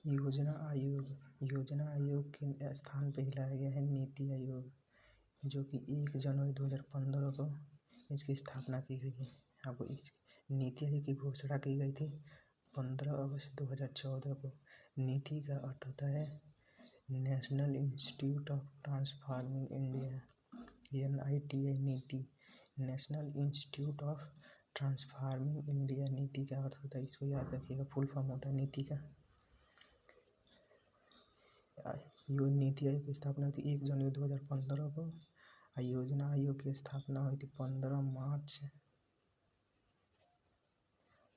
योजना आयोग के स्थान पर लाया गया है नीति आयोग, जो कि 1 जनवरी 2015 को इसकी स्थापना की गई है। आपको इस नीति आयोग की घोषणा की गई थी 15 अगस्त 2014 को। नीति का अर्थ होता है national institute of transforming India, NITI नीति, national institute of transforming India नीति का अर्थ होता है। इसको याद रखिएगा, फुल फॉर्म होता है नीति का। नीति आयोग की स्थापना हुई थी 1 जनवरी 2015 को। योजना आयोग की स्थापना हुई थी 15 मार्च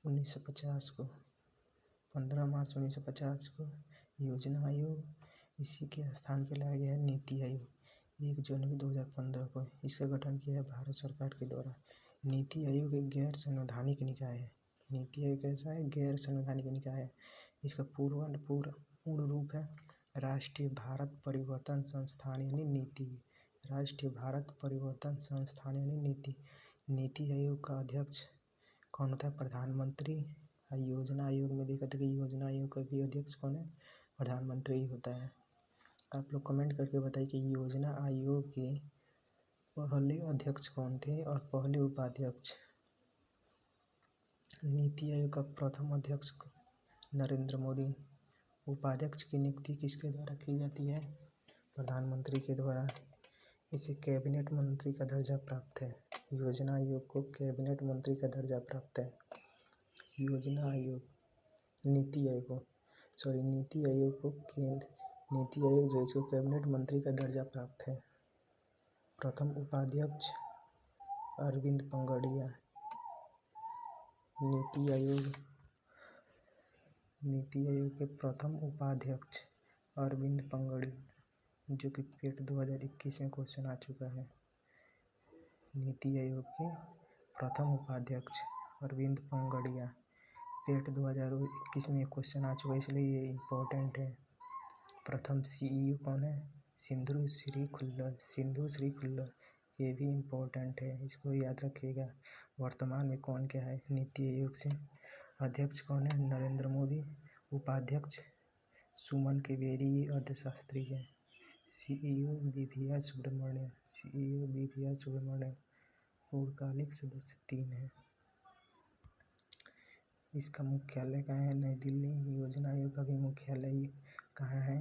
1950 को। 15 मार्च 1950 को योजना आयोग, इसी के स्थान पर लाया गया है नीति आयोग 1 जनवरी 2015 को। इसका गठन किया है भारत सरकार के द्वारा। नीति आयोग एक गैर संवैधानिक निकाय है। नीति आयोग कैसा है? गैर संवैधानिक निकाय है। इसका पूर्ण रूप है राष्ट्रीय भारत परिवर्तन संस्थान यानी नीति। राष्ट्रीय भारत परिवर्तन संस्थान यानी नीति। नीति आयोग का अध्यक्ष कौन होता है? प्रधानमंत्री। योजना आयोग में देखा था कि योजना आयोग का भी अध्यक्ष कौन है? प्रधानमंत्री ही होता है। आप लोग कमेंट करके बताइए कि योजना आयोग के पहले अध्यक्ष कौन थे और पहले उपाध्यक्ष। नीति आयोग का प्रथम अध्यक्ष नरेंद्र मोदी। उपाध्यक्ष की नियुक्ति किसके द्वारा की जाती है? प्रधानमंत्री के द्वारा। इसे कैबिनेट मंत्री का दर्जा प्राप्त है। योजना आयोग को कैबिनेट मंत्री का दर्जा प्राप्त है। योजना आयोग, नीति आयोग जो इसको कैबिनेट मंत्री का दर्जा प्राप्त है। प्रथम उपाध्यक्ष अरविंद पंगडिया। नीति आयोग के प्रथम उपाध्यक्ष अरविंद पंगडिया, जो कि पेट 2021 में क्वेश्चन आ चुका है। नीति आयोग के प्रथम उपाध्यक्ष अरविंद पंगडिया, पेट 2021 में क्वेश्चन आ चुका है, इसलिए ये इम्पोर्टेंट है। प्रथम CEO कौन है? सिंधु श्री खुल्लर, ये भी इम्पोर्टेंट है, इसको याद रखिएगा। वर्तमान में कौन क्या है नीति आयोग से? अध्यक्ष कौन है? नरेंद्र मोदी। उपाध्यक्ष सुमन केवेरी अर्थशास्त्री है। CEO BVR Subramaniam. पूर्णकालिक सदस्य 3 है। इसका मुख्यालय कहाँ है? नई दिल्ली। योजना आयोग का भी मुख्यालय कहाँ है?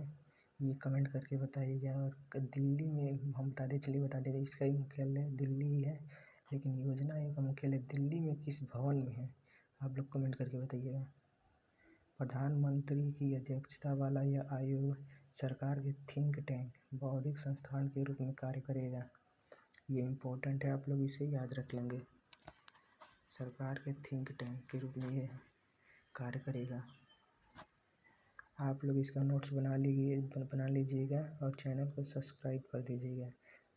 ये कमेंट करके बताइएगा। और दिल्ली में हम बता देते, इसका ही मुख्यालय दिल्ली ही है, लेकिन योजना आयोग का मुख्यालय दिल्ली में किस भवन में है? आप लोग कमेंट करके बताइएगा। प्रधानमंत्री की अध्यक्षता वाला यह आयोग सरकार के थिंक टैंक, बौद्धिक संस्थान के रूप में कार्य करेगा। ये इम्पोर्टेंट है, आप लोग इसे याद रख लेंगे। सरकार के थिंक टैंक के रूप में ये कार्य करेगा। आप लोग इसका नोट्स बना लीजिएगा और चैनल को सब्सक्राइब कर दीजिएगा।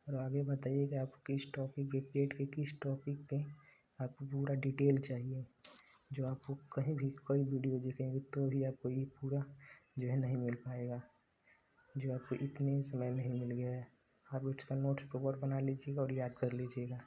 और आगे बताइए कि आपको किस टॉपिक पे, पेट के किस टॉपिक पे आपको पूरा डिटेल चाहिए, जो आपको कहीं भी कोई वीडियो देखेंगे तो भी आपको ये पूरा जो है नहीं मिल पाएगा, जो आपको इतने समय नहीं मिल गया है। आप इसका नोट्स प्रॉपर बना लीजिएगा और याद कर लीजिएगा।